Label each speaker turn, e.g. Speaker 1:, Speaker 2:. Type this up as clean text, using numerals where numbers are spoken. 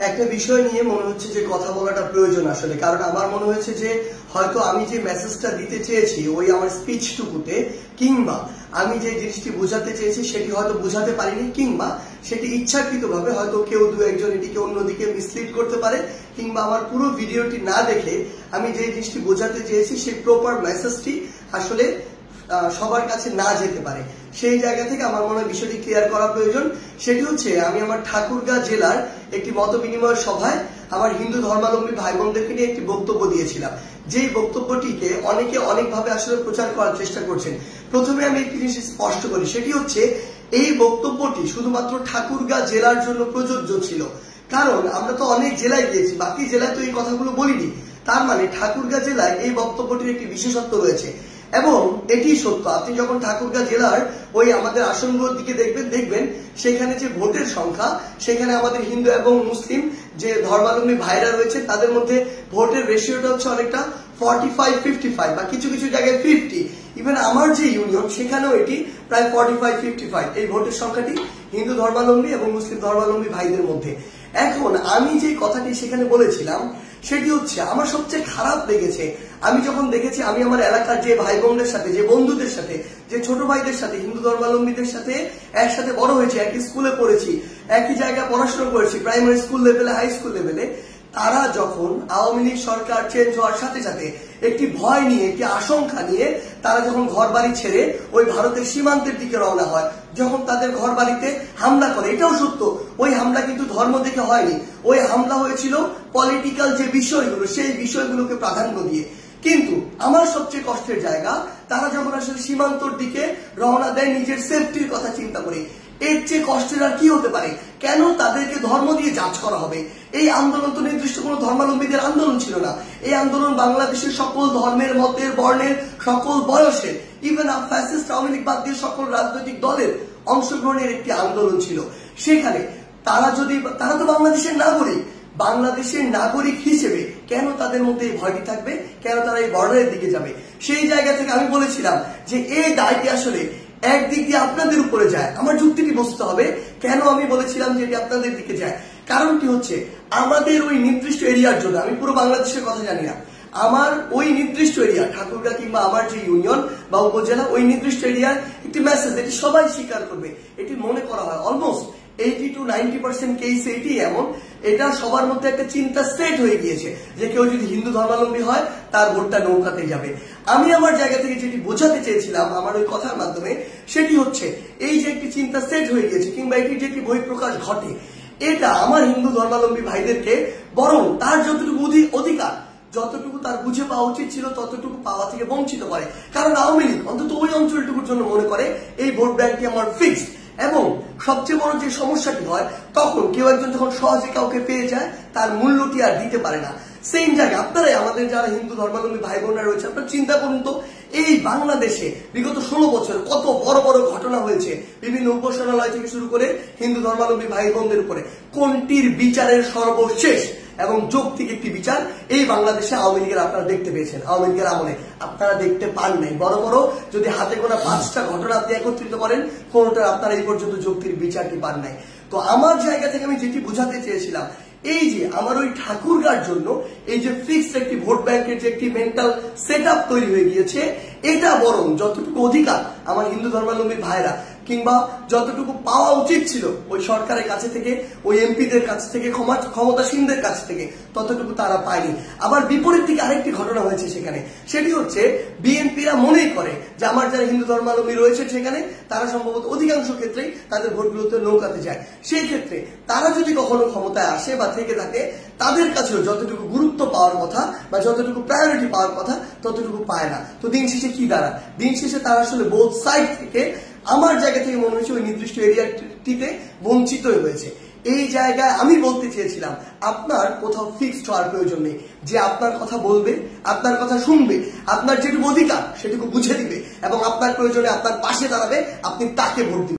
Speaker 1: একটা বিষয় নিয়ে মনে হচ্ছে যে কথা বলাটা প্রয়োজন আসলে, কারণ আমার মনে হয়েছে যে হয়তো আমি যে মেসেজটা দিতে চেয়েছি ওই আমার স্পিচটুকুতে, কিংবা আমি যে জিনিসটি বোঝাতে চেয়েছি সেটি হয়তো বোঝাতে পারিনি, কিংবা সেটি ইচ্ছাকৃতভাবে হয়তো কেউ দু একজন এটিকে অন্যদিকে মিসলিড করতে পারে, কিংবা আমার পুরো ভিডিওটি না দেখে আমি যে জিনিসটি বোঝাতে চেয়েছি সেই প্রপার মেসেজটি আসলে সবার কাছে না যেতে পারে। সেই জায়গা থেকে আমার মনে হয় বিষয়টি ক্লিয়ার করা প্রয়োজন। সেটি হচ্ছে, আমি আমার ঠাকুরগাঁ জেলার একটি মত বিনিময় সভায় আমার হিন্দু ধর্মাবলম্বী ভাই বোনদেরকে নিয়ে একটি বক্তব্য দিয়েছিলাম, যেই বক্তব্যটিকে অনেকে অনেকভাবে আসলে প্রচার করার চেষ্টা করছেন। প্রথমে আমি একটি জিনিস স্পষ্ট করি, সেটি হচ্ছে এই বক্তব্যটি শুধুমাত্র ঠাকুরগাঁ জেলার জন্য প্রযোজ্য ছিল, কারণ আমরা তো অনেক জেলায় গিয়েছি, বাকি জেলায় তো এই কথাগুলো বলিনি। তার মানে ঠাকুরগাঁ জেলায় এই বক্তব্যটির একটি বিশেষত্ব রয়েছে, এবং এটি সত্য। আপনি যখন ঠাকুরগাঁ জেলার ওই আমাদের আসনগুলোর দিকে দেখবেন সেখানে যে ভোটের সংখ্যা, সেখানে আমাদের হিন্দু এবং মুসলিম যে ধর্মাবলম্বী ভাইরা রয়েছে তাদের মধ্যে ভোটের রেশিওটা হচ্ছে অনেকটা 45-55 বা কিছু কিছু জায়গায় 50। ইভেন আমার যে ইউনিয়ন সেখানেও এটি প্রায় 45-55 এই ভোটের সংখ্যাটি হিন্দু ধর্মাবলম্বী এবং মুসলিম ধর্মাবলম্বী ভাইদের মধ্যে। এখন আমি যে কথাটি সেখানে বলেছিলাম সেটি হচ্ছে, আমার সবচেয়ে খারাপ লেগেছে আমি যখন দেখেছি আমি আমার এলাকার যে ভাই বোনদের সাথে, যে বন্ধুদের সাথে, যে ছোট ভাইদের সাথে, হিন্দু ধর্মাবলম্বীদের সাথে একসাথে বড় হয়েছে, একই স্কুলে পড়েছি, একই জায়গায় পড়াশোনা করেছি, প্রাইমারি স্কুল লেভেলে, হাই স্কুল লেভেলে, তারা যখন আওয়ামী লীগ সরকার চেঞ্জ হওয়ার সাথে সাথে একটি ভয় নিয়ে, একটি আশঙ্কা নিয়ে তারা যখন ঘর বাড়ি ছেড়ে ওই ভারতের সীমান্তের দিকে রওনা হয়, যখন তাদের ঘর বাড়িতে হামলা করে, এটাও সত্য, ওই হামলা কিন্তু ধর্ম দেখে হয়নি, ওই হামলা হয়েছিল পলিটিক্যাল যে বিষয়গুলো সেই বিষয়গুলোকে প্রাধান্য দিয়ে। কিন্তু আমার সবচেয়ে কষ্টের জায়গা, তারা যখন আসলে সীমান্তর দিকে রওনা দেয় নিজের সেফটির কথা চিন্তা করে, এর চেয়ে কষ্টের আর কি হতে পারে? কেন তাদেরকে ধর্ম দিয়ে জাজ করা হবে? এই আন্দোলন তো নির্দিষ্ট কোনো ধর্মাবলম্বীদের আন্দোলন ছিল না, এই আন্দোলন বাংলাদেশের সকল ধর্মের, মতের, বর্ণের, সকল বয়সের, ইভেন ফ্যাসিস্ট আওয়ামী লীগ বাদ দিয়ে সকল রাজনৈতিক দলের অংশগ্রহণের একটি আন্দোলন ছিল। সেখানে তারা তো বাংলাদেশের নাগরিক, বাংলাদেশের নাগরিক হিসেবে কেন তাদের মধ্যে এই ভয়টি থাকবে? কেন তারা এই বর্ডারের দিকে যাবে? সেই জায়গা থেকে আমি বলেছিলাম যে এই দায়টি আসলে একদিক দিয়ে আপনাদের উপরে যায়। আমার যুক্তিটি বুঝতে হবে কেন আমি বলেছিলাম যে এটি আপনাদের দিকে যায়। কারণটি হচ্ছে, আমাদের ওই নির্দিষ্ট এরিয়ার জন্য, আমি পুরো বাংলাদেশের কথা জানি না, আমার ওই নির্দিষ্ট এরিয়া ঠাকুরগাঁ কিংবা আমার যে ইউনিয়ন বা উপজেলা, ওই নির্দিষ্ট এরিয়ার একটি মেসেজ, এটি সবাই স্বীকার করবে, এটি মনে করা হয় অলমোস্ট 80-90% কেস এটি এমন, এটা সবার মধ্যে একটা চিন্তা সেট হয়ে গিয়েছে যে কেউ যদি হিন্দু ধর্মাবলম্বী হয় তার ভোটটা নৌকাতে যাবে। আমি আমার জায়গা থেকে যেটি বোঝাতে চেয়েছিলাম আমার ওই কথার মাধ্যমে, সেটি হচ্ছে এই যে একটি চিন্তা সেট হয়ে গিয়েছে, কিংবা এটি যে একটি বহিঃপ্রকাশ ঘটে, এটা আমার হিন্দু ধর্মাবলম্বী ভাইদেরকে বরং তার যতটুকু অধিকার, যতটুকু তার বুঝে পাওয়া উচিত ছিল ততটুকু পাওয়া থেকে বঞ্চিত করে। কারণ আওয়ামী লীগ অন্তত ওই অঞ্চলটুকুর জন্য মনে করে এই ভোট ব্যাংকটি আমার ফিক্সড। এবং সবচেয়ে বড় যে সমস্যাটি হয়, তখন কেউ একজন যখন সহজে কাউকে পেয়ে যায় তার মূল্যটি আর দিতে পারে না। সেম জায়গায় আপনারাই, আমাদের যারা হিন্দু ধর্মাবলম্বী ভাই বোনরা রয়েছে, আপনারা চিন্তা করুন তো, এই বাংলাদেশে বিগত 16 বছর কত বড় বড় ঘটনা হয়েছে, বিভিন্ন উপাসনালয় থেকে শুরু করে হিন্দু ধর্মাবলম্বী ভাই বোনদের উপরে, কোনটির বিচারের সর্বশেষ এবং যৌক্তিক একটি বিচার এই বাংলাদেশে আওয়ামী লীগের আপনারা দেখতে পেয়েছেন? আওয়ামী লীগের আমলে আপনারা দেখতে পান নাই। বড় বড় যদি হাতে গোনা 5টা ঘটনা আপনি একত্রিত করেন, কোনটার আপনারা এই পর্যন্ত যৌক্তিক বিচারটি পান নাই। তো আমার জায়গা থেকে আমি যেটি বোঝাতে চেয়েছিলাম, এই যে আমার ওই ঠাকুরগাঁর জন্য এই যে ফিক্সড একটি ভোট ব্যাংকের যে একটি মেন্টাল সেট আপ তৈরি হয়ে গিয়েছে, এটা বরং যতটুকু অধিকার আমার হিন্দু ধর্মাবলম্বী ভাইরা, কিংবা যতটুকু পাওয়া উচিত ছিল ওই সরকারের কাছে থেকে, ওই এমপিদের কাছ থেকে, ক্ষমতাসীনদের কাছ থেকে, ততটুকু তারা পায়নি। আবার বিপরীত দিকে আরেকটি ঘটনা হয়েছে সেখানে, সেটি হচ্ছে বিএনপিরা মনেই করে যে আমার যারা হিন্দু ধর্মাবলম্বী রয়েছে সেখানে তারা সম্ভবত অধিকাংশ ক্ষেত্রেই তাদের ভোটগুলোতে নৌকাতে যায়। সেই ক্ষেত্রে তারা যদি কখনো ক্ষমতায় আসে বা থেকে থাকে, তাদের কাছেও যতটুকু গুরুত্ব পাওয়ার কথা বা যতটুকু প্রায়োরিটি পাওয়ার কথা ততটুকু পায় না। তো দিন শেষে কি দাঁড়ায়? দিন শেষে তারা আসলে বোথ সাইড থেকে, আমার জায়গা থেকে মনে হয়েছে ওই নির্দিষ্ট এরিয়াটিতে বঞ্চিত হয়েছে। এই জায়গায় আমি বলতে চেয়েছিলাম, আপনার কোথাও ফিক্সড হওয়ার প্রয়োজন নেই। যে আপনার কথা বলবে, আপনার কথা শুনবে, আপনার যেটুকু অধিকার সেটুকু বুঝে দিবে এবং আপনার প্রয়োজনে আপনার পাশে দাঁড়াবে, আপনি তাকে ভোট দিবেন।